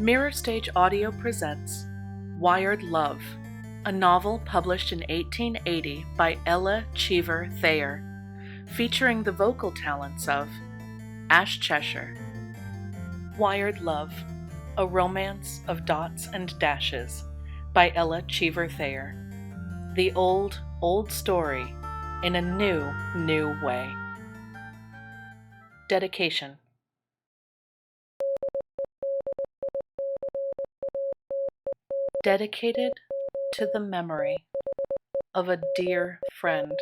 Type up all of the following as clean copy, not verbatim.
Mirror Stage Audio presents Wired Love, a novel published in 1880 by Cheever Thayer, featuring the vocal talents of Ash Cheshire. Wired Love, a romance of dots and dashes by Cheever Thayer. The old story in a new way. Dedication. Dedicated to the memory of a dear friend,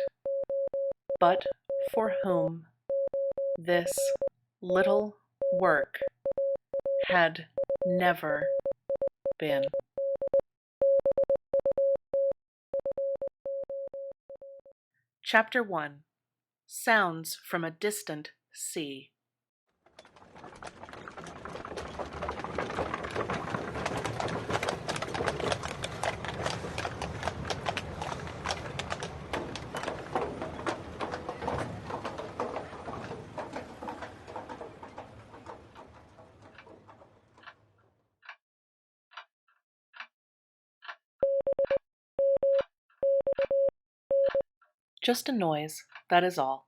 but for whom this little work had never been. Chapter 1. Sounds from a Distant Sea. Just a noise, that is all,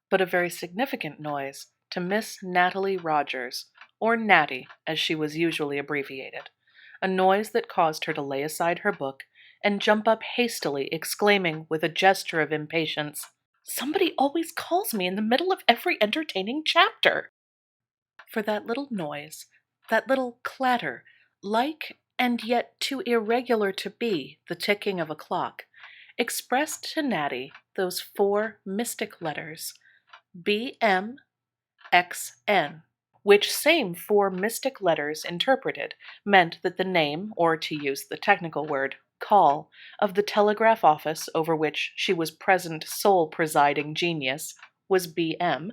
but a very significant noise to Miss Natalie Rogers, or Natty, as she was usually abbreviated, a noise that caused her to lay aside her book and jump up hastily, exclaiming with a gesture of impatience, "Somebody always calls me in the middle of every entertaining chapter!" For that little noise, that little clatter, like and yet too irregular to be the ticking of a clock, expressed to Natty those four mystic letters, BMXN, which same four mystic letters interpreted meant that the name, or to use the technical word, call, of the telegraph office over which she was present sole presiding genius was BM,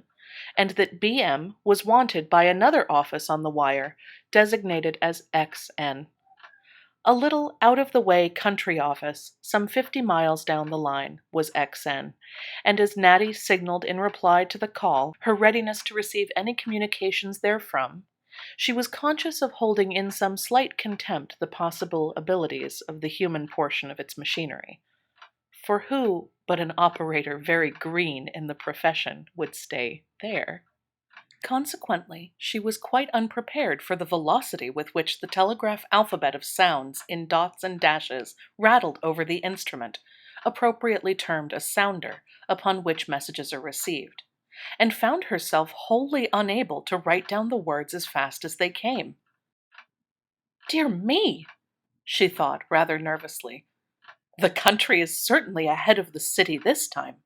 and that BM was wanted by another office on the wire, designated as XN. A little out-of-the-way country office, some 50 miles down the line, was XN, and as Natty signaled in reply to the call her readiness to receive any communications therefrom, she was conscious of holding in some slight contempt the possible abilities of the human portion of its machinery. For who but an operator very green in the profession would stay there? Consequently, she was quite unprepared for the velocity with which the telegraph alphabet of sounds in dots and dashes rattled over the instrument, appropriately termed a sounder, upon which messages are received, and found herself wholly unable to write down the words as fast as they came. "Dear me," she thought rather nervously, "the country is certainly ahead of the city this time.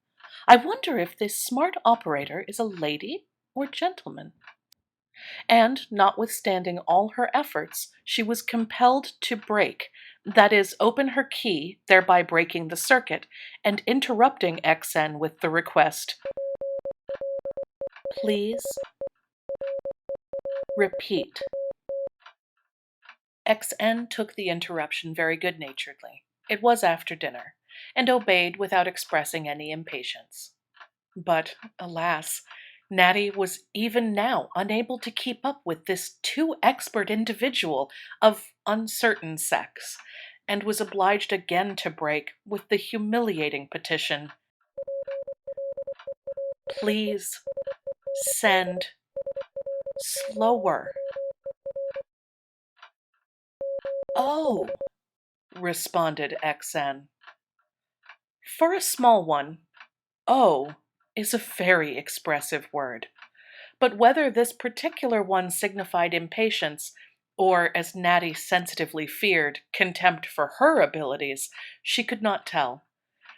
I wonder if this smart operator is a lady or gentleman?" And, notwithstanding all her efforts, she was compelled to break, that is, open her key, thereby breaking the circuit, and interrupting XN with the request, "Please repeat." XN took the interruption very good-naturedly. It was after dinner, and obeyed without expressing any impatience. But, alas, Natty was even now unable to keep up with this too expert individual of uncertain sex, and was obliged again to break with the humiliating petition, "Please send slower." "Oh," responded XN. For a small one, "oh" is a very expressive word, but whether this particular one signified impatience, or, as Natty sensitively feared, contempt for her abilities, she could not tell.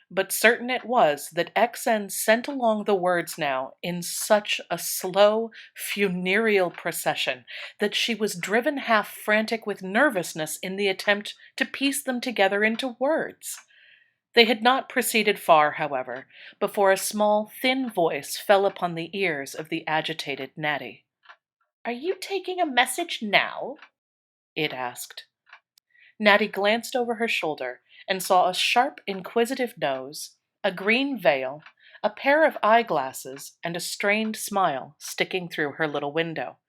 But certain it was that XN sent along the words now in such a slow, funereal procession that she was driven half frantic with nervousness in the attempt to piece them together into words. They had not proceeded far, however, before a small, thin voice fell upon the ears of the agitated Natty. "Are you taking a message now?" it asked. Natty glanced over her shoulder and saw a sharp, inquisitive nose, a green veil, a pair of eyeglasses, and a strained smile sticking through her little window.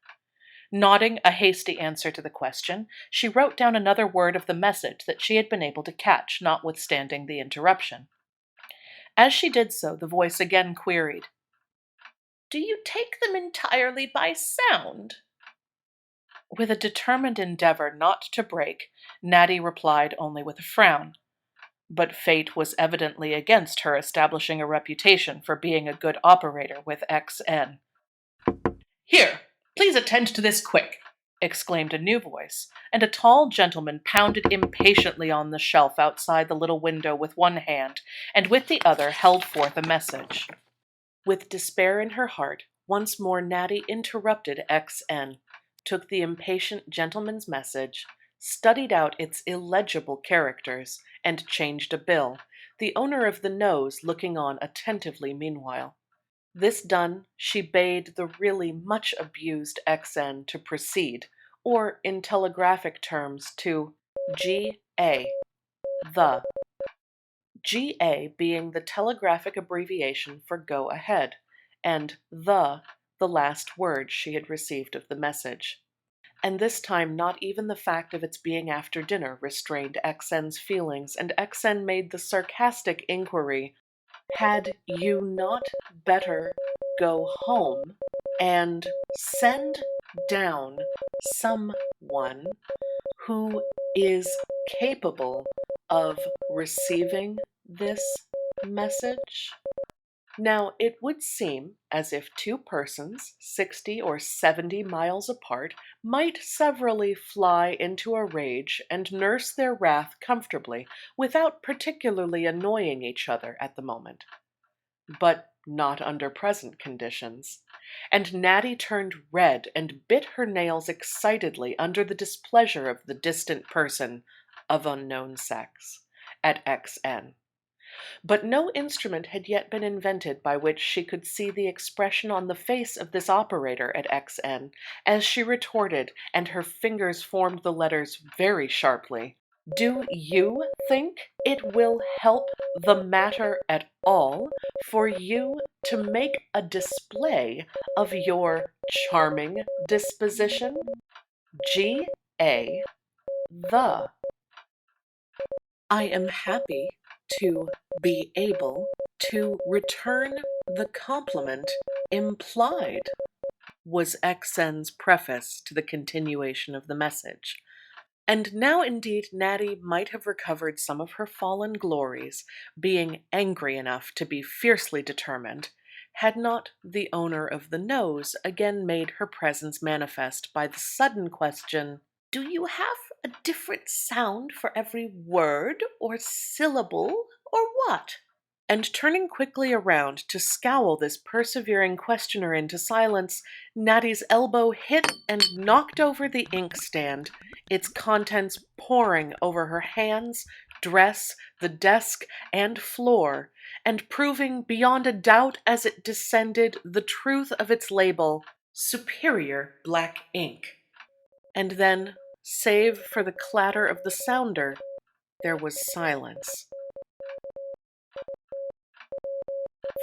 Nodding a hasty answer to the question, she wrote down another word of the message that she had been able to catch, notwithstanding the interruption. As she did so, the voice again queried, "Do you take them entirely by sound?" With a determined endeavor not to break, Natty replied only with a frown. But fate was evidently against her establishing a reputation for being a good operator with XN. "Here, please attend to this quick," exclaimed a new voice, and a tall gentleman pounded impatiently on the shelf outside the little window with one hand, and with the other held forth a message. With despair in her heart, once more Natty interrupted XN, took the impatient gentleman's message, studied out its illegible characters, and changed a bill, the owner of the nose looking on attentively meanwhile. This done, she bade the really much abused XN to proceed, or in telegraphic terms to G.A., the. G.A. being the telegraphic abbreviation for go ahead, and the last word she had received of the message. And this time not even the fact of its being after dinner restrained XN's feelings, and XN made the sarcastic inquiry, "Had you not better go home and send down someone who is capable of receiving this message?" Now, it would seem as if two persons, 60 or 70 miles apart, might severally fly into a rage and nurse their wrath comfortably, without particularly annoying each other at the moment. But not under present conditions. And Natty turned red and bit her nails excitedly under the displeasure of the distant person of unknown sex at XN. But no instrument had yet been invented by which she could see the expression on the face of this operator at XN as she retorted, and her fingers formed the letters very sharply. "Do you think it will help the matter at all for you to make a display of your charming disposition? G.A. the. I am happy to be able to return the compliment implied," was XN's preface to the continuation of the message. And now indeed Natty might have recovered some of her fallen glories, being angry enough to be fiercely determined, had not the owner of the nose again made her presence manifest by the sudden question, "Do you have a different sound for every word or syllable, or what?" And turning quickly around to scowl this persevering questioner into silence, Natty's elbow hit and knocked over the inkstand, its contents pouring over her hands, dress, the desk, and floor, and proving beyond a doubt as it descended the truth of its label, "Superior Black Ink." And then, save for the clatter of the sounder, there was silence.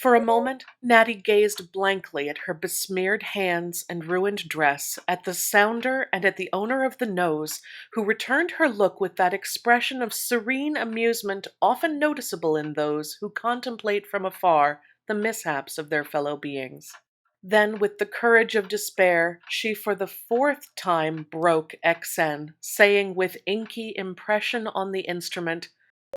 For a moment, Natty gazed blankly at her besmeared hands and ruined dress, at the sounder and at the owner of the nose, who returned her look with that expression of serene amusement often noticeable in those who contemplate from afar the mishaps of their fellow beings. Then, with the courage of despair, she for the fourth time broke XN, saying with inky impression on the instrument,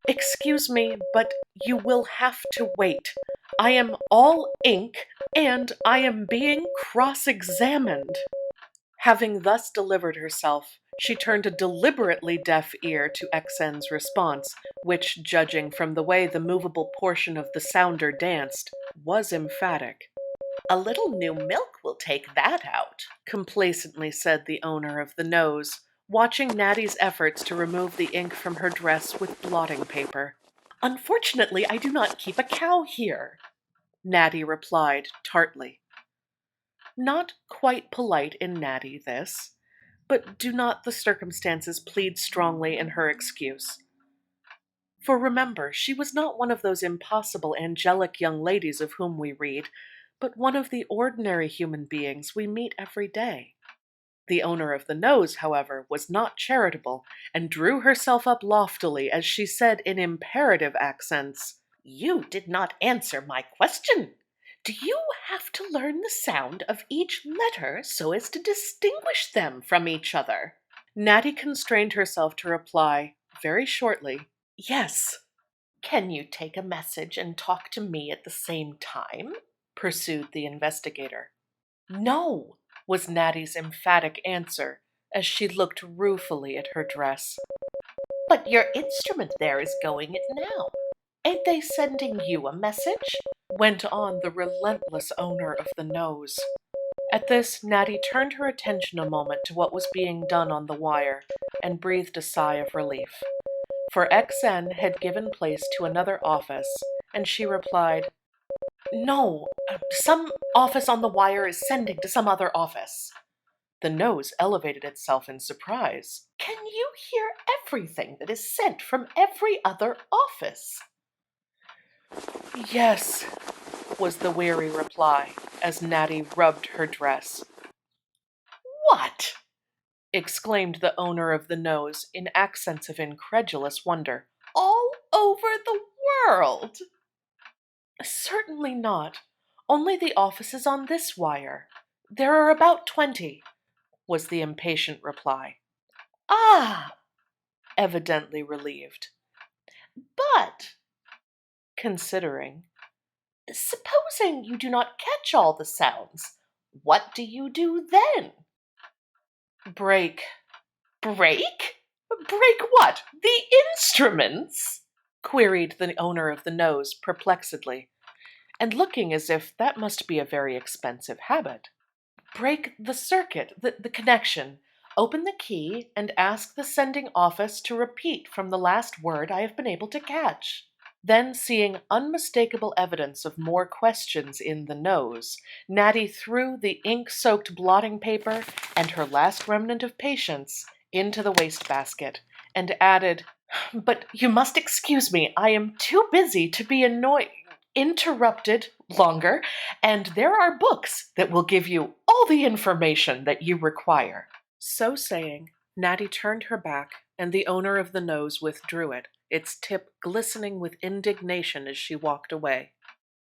"Excuse me, but you will have to wait. I am all ink, and I am being cross-examined." Having thus delivered herself, she turned a deliberately deaf ear to XN's response, which, judging from the way the movable portion of the sounder danced, was emphatic. "A little new milk will take that out," complacently said the owner of the nose, watching Natty's efforts to remove the ink from her dress with blotting paper. "Unfortunately, I do not keep a cow here," Natty replied tartly. Not quite polite in Natty, this, but do not the circumstances plead strongly in her excuse? For remember, she was not one of those impossible angelic young ladies of whom we read, but one of the ordinary human beings we meet every day. The owner of the nose, however, was not charitable, and drew herself up loftily as she said in imperative accents, "You did not answer my question. Do you have to learn the sound of each letter so as to distinguish them from each other?" Natty constrained herself to reply, very shortly, "Yes." "Can you take a message and talk to me at the same time?" pursued the investigator. "No," was Natty's emphatic answer, as she looked ruefully at her dress. "But your instrument there is going it now. Ain't they sending you a message?" went on the relentless owner of the nose. At this, Natty turned her attention a moment to what was being done on the wire, and breathed a sigh of relief. For XN had given place to another office, and she replied, "No, some office on the wire is sending to some other office." The nose elevated itself in surprise. "Can you hear everything that is sent from every other office?" "Yes," was the weary reply, as Natty rubbed her dress. "What?" exclaimed the owner of the nose in accents of incredulous wonder. "All over the world?" "Certainly not. Only the offices on this wire. There are about 20, was the impatient reply. "Ah!" evidently relieved. "But," considering, "supposing you do not catch all the sounds, what do you do then?" "Break." "Break? Break what? The instruments?" queried the owner of the nose perplexedly, and looking as if that must be a very expensive habit. "Break the circuit, the connection. Open the key and ask the sending office to repeat from the last word I have been able to catch." Then, seeing unmistakable evidence of more questions in the nose, Natty threw the ink-soaked blotting paper and her last remnant of patience into the wastebasket, and added, "But you must excuse me, I am too busy to be interrupted longer, and there are books that will give you all the information that you require." So saying, Natty turned her back, and the owner of the nose withdrew it, its tip glistening with indignation as she walked away.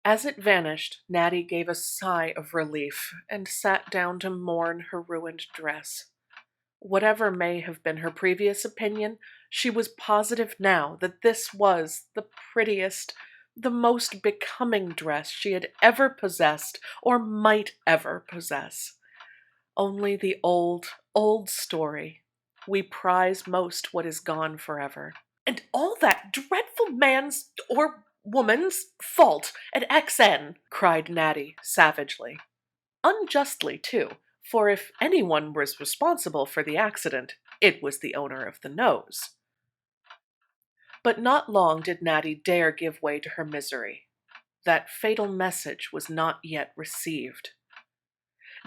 As it vanished, Natty gave a sigh of relief, and sat down to mourn her ruined dress. Whatever may have been her previous opinion, she was positive now that this was the prettiest, the most becoming dress she had ever possessed or might ever possess. Only the old, old story. We prize most what is gone forever. "And all that dreadful man's or woman's fault at XN," cried Natty savagely. Unjustly, too, for if anyone was responsible for the accident, it was the owner of the nose. But not long did Natty dare give way to her misery. That fatal message was not yet received.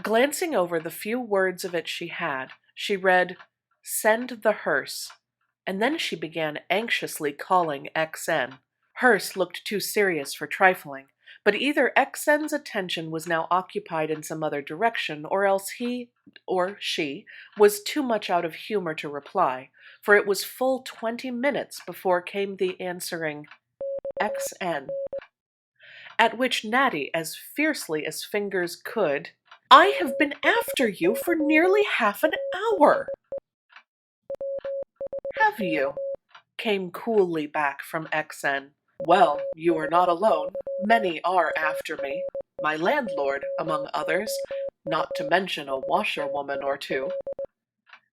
Glancing over the few words of it she had, she read, "Send the hearse," and then she began anxiously calling XN. Hearse looked too serious for trifling, but either XN's attention was now occupied in some other direction, or else he or she was too much out of humor to reply, for it was full 20 minutes before came the answering XN, at which Natty, as fiercely as fingers could, "I have been after you for nearly half an hour." "Have you?" came coolly back from XN. "Well, you are not alone. Many are after me. My landlord, among others, not to mention a washerwoman or two."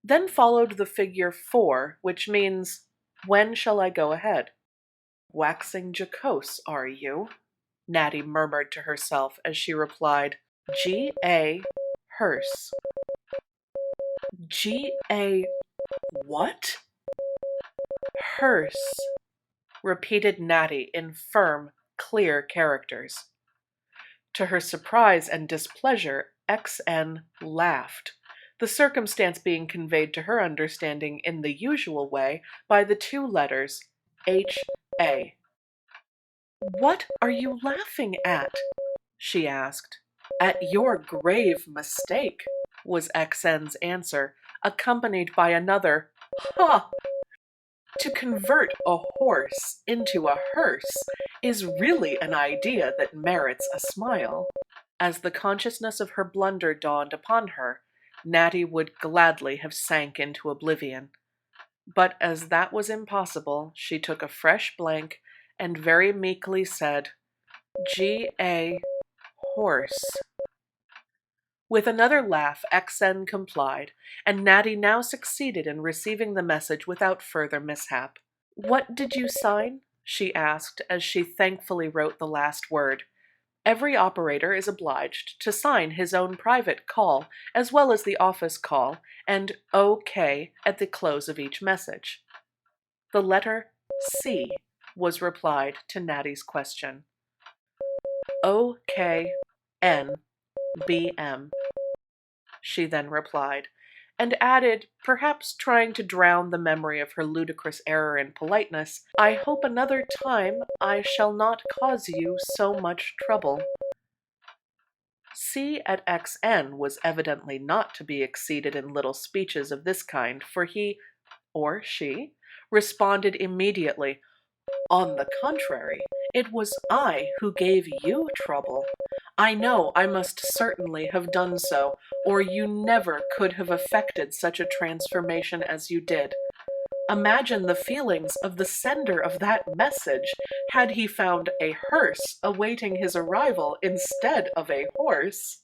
Then followed the figure 4, which means, "When shall I go ahead?" "Waxing jocose, are you?" Natty murmured to herself as she replied, "G.A. Hearse." "G.A. what?" "Hearse," repeated Natty in firm, clear characters. To her surprise and displeasure, XN laughed, the circumstance being conveyed to her understanding in the usual way by the two letters H.A. "What are you laughing at?" she asked. "At your grave mistake," was XN's answer, accompanied by another, "Ha! To convert a horse into a hearse is really an idea that merits a smile." As the consciousness of her blunder dawned upon her, Natty would gladly have sank into oblivion. But as that was impossible, she took a fresh blank and very meekly said, "G.A. horse." With another laugh, XN complied, and Natty now succeeded in receiving the message without further mishap. "What did you sign?" she asked as she thankfully wrote the last word. Every operator is obliged to sign his own private call as well as the office call and OK at the close of each message. The letter C was replied to Natty's question. OKNBM, she then replied, and added, perhaps trying to drown the memory of her ludicrous error in politeness, "I hope another time I shall not cause you so much trouble." C at XN was evidently not to be exceeded in little speeches of this kind, for he, or she, responded immediately, "On the contrary, it was I who gave you trouble. I know I must certainly have done so, or you never could have effected such a transformation as you did. Imagine the feelings of the sender of that message had he found a hearse awaiting his arrival instead of a horse."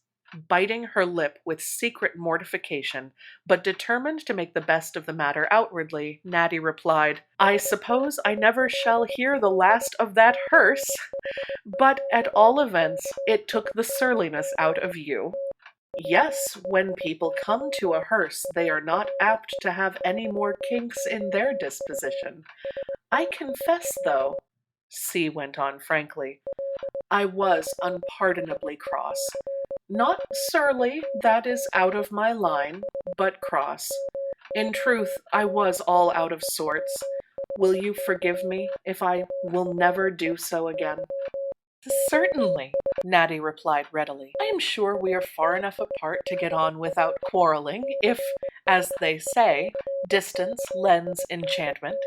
Biting her lip with secret mortification, but determined to make the best of the matter outwardly, Natty replied, "I suppose I never shall hear the last of that hearse, but at all events it took the surliness out of you." Yes, when people come to a hearse, they are not apt to have any more kinks in their disposition. I confess, though, C went on frankly, I was unpardonably cross. Not surly, that is out of my line, but cross. In truth, I was all out of sorts. Will you forgive me if I will never do so again? "Certainly," Natty replied readily. "I am sure we are far enough apart to get on without quarreling, if, as they say, distance lends enchantment,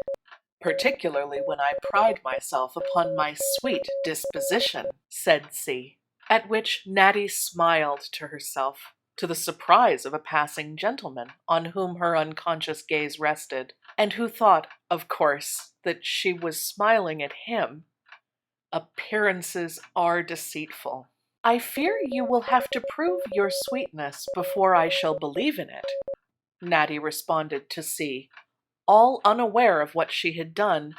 particularly when I pride myself upon my sweet disposition," said C. At which Natty smiled to herself, to the surprise of a passing gentleman on whom her unconscious gaze rested, and who thought, of course, that she was smiling at him. Appearances are deceitful. "I fear you will have to prove your sweetness before I shall believe in it," Natty responded to C, all unaware of what she had done,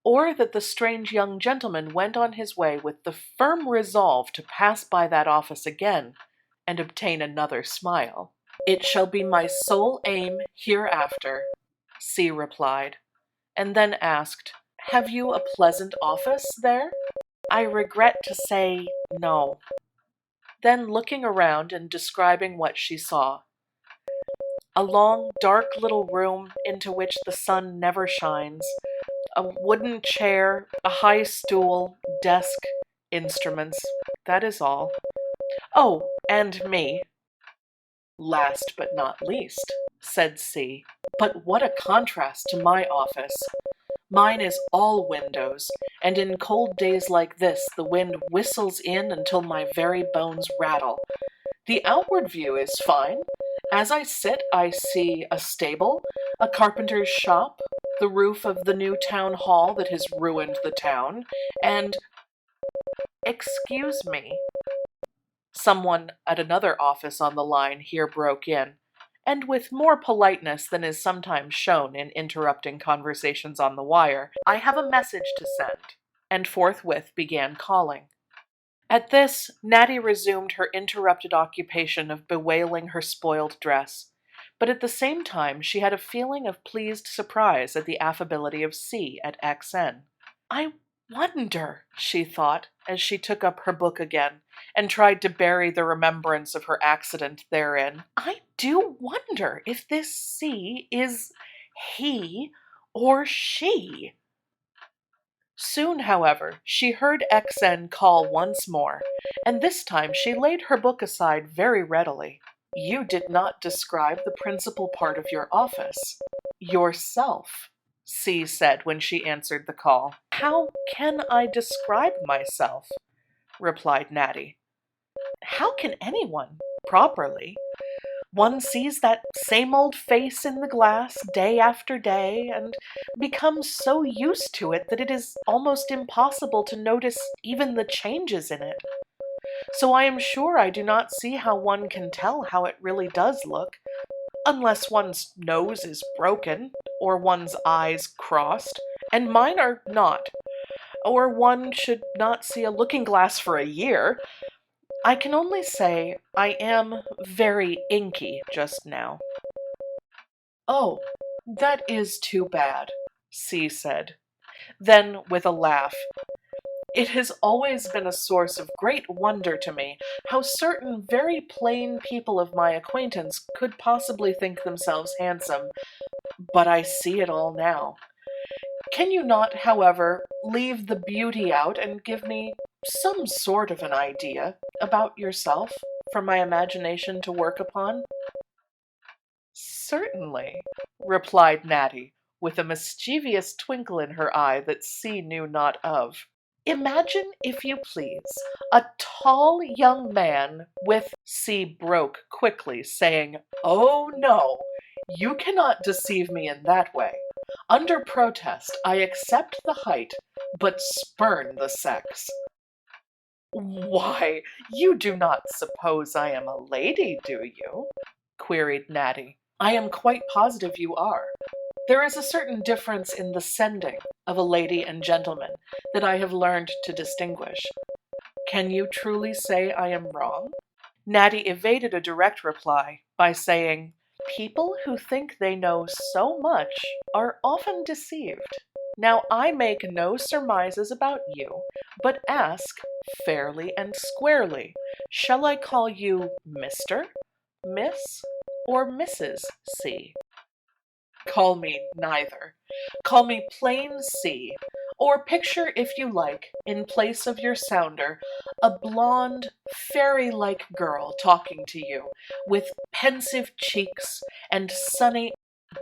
or that the strange young gentleman went on his way with the firm resolve to pass by that office again and obtain another smile. "It shall be my sole aim hereafter," C replied, and then asked, "Have you a pleasant office there?" "I regret to say no." Then looking around and describing what she saw. A long, dark little room into which the sun never shines, a wooden chair, a high stool, desk, instruments. That is all. "Oh, and me, last but not least," said C. "But what a contrast to my office! Mine is all windows, and in cold days like this the wind whistles in until my very bones rattle. The outward view is fine. As I sit, I see a stable, a carpenter's shop, the roof of the new town hall that has ruined the town, and—" "Excuse me," someone at another office on the line here broke in, and with more politeness than is sometimes shown in interrupting conversations on the wire, "I have a message to send," and forthwith began calling. At this, Natty resumed her interrupted occupation of bewailing her spoiled dress, but at the same time she had a feeling of pleased surprise at the affability of C at XN. "I wonder," she thought, as she took up her book again, and tried to bury the remembrance of her accident therein, "I do wonder if this C is he or she." Soon, however, she heard XN call once more, and this time she laid her book aside very readily. You did not describe the principal part of your office, yourself, C said when she answered the call. How can I describe myself? Replied Natty. How can anyone, properly? One sees that same old face in the glass day after day and becomes so used to it that it is almost impossible to notice even the changes in it. So I am sure I do not see how one can tell how it really does look, unless one's nose is broken, or one's eyes crossed, and mine are not, or one should not see a looking glass for a year. I can only say I am very inky just now. Oh, that is too bad, C said. Then, with a laugh, it has always been a source of great wonder to me how certain very plain people of my acquaintance could possibly think themselves handsome, but I see it all now. Can you not, however, leave the beauty out and give me some sort of an idea about yourself for my imagination to work upon? Certainly, replied Natty, with a mischievous twinkle in her eye that C knew not of. Imagine, if you please, a tall young man with C broke quickly, saying, "Oh no, you cannot deceive me in that way. Under protest, I accept the height, but spurn the sex." Why, you do not suppose I am a lady, do you? Queried Natty. I am quite positive you are. There is a certain difference in the sending of a lady and gentleman that I have learned to distinguish. Can you truly say I am wrong? Natty evaded a direct reply by saying, people who think they know so much are often deceived. Now I make no surmises about you, but ask fairly and squarely, shall I call you Mr., Miss, or Mrs. C? Call me neither. Call me plain C, or picture, if you like, in place of your sounder, a blonde, fairy-like girl talking to you, with pensive cheeks and sunny—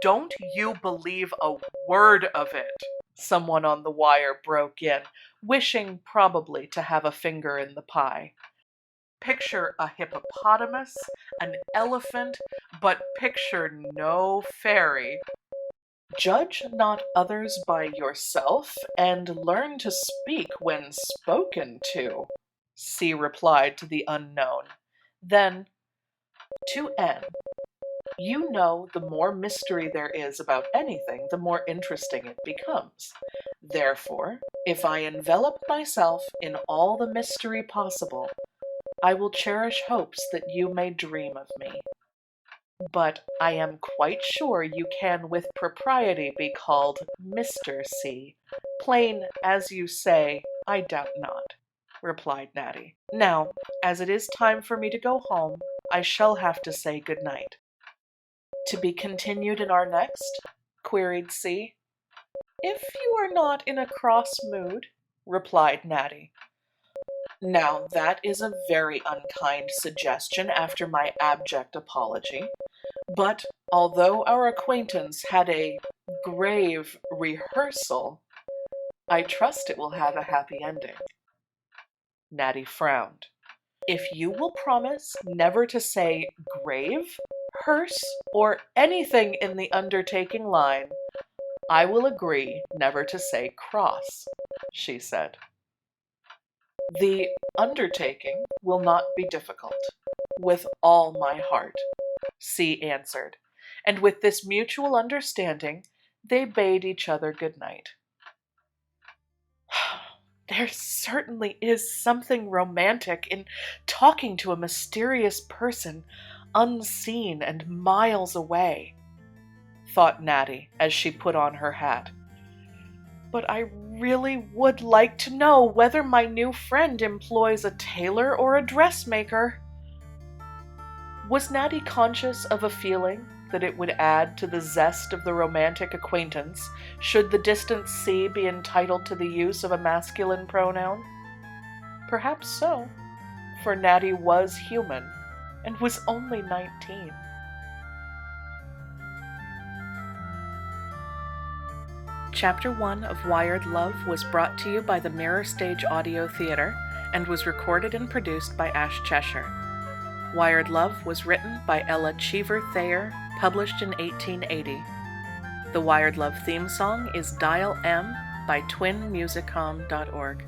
Don't you believe a word of it, someone on the wire broke in, wishing probably to have a finger in the pie. Picture a hippopotamus, an elephant, but picture no fairy. Judge not others by yourself, and learn to speak when spoken to, C replied to the unknown. Then, to N, you know the more mystery there is about anything, the more interesting it becomes. Therefore, if I envelop myself in all the mystery possible, I will cherish hopes that you may dream of me. But I am quite sure you can with propriety be called Mr. C. Plain as you say, I doubt not, replied Natty. Now, as it is time for me to go home, I shall have to say good night. To be continued in our next? Queried C. If you are not in a cross mood, replied Natty. Now, that is a very unkind suggestion after my abject apology. But although our acquaintance had a grave rehearsal, I trust it will have a happy ending. Natty frowned. If you will promise never to say grave, hearse, or anything in the undertaking line, I will agree never to say cross, she said. The undertaking will not be difficult, with all my heart, C answered, and with this mutual understanding, they bade each other good night. There certainly is something romantic in talking to a mysterious person unseen and miles away, thought Natty as she put on her hat. But I really would like to know whether my new friend employs a tailor or a dressmaker. Was Natty conscious of a feeling that it would add to the zest of the romantic acquaintance should the distant C be entitled to the use of a masculine pronoun? Perhaps so, for Natty was human, and was only 19. Chapter 1 of Wired Love was brought to you by the Mirror Stage Audio Theater and was recorded and produced by Ash Cheshire. Wired Love was written by Ella Cheever Thayer, published in 1880. The Wired Love theme song is Dial M by twinmusicom.org.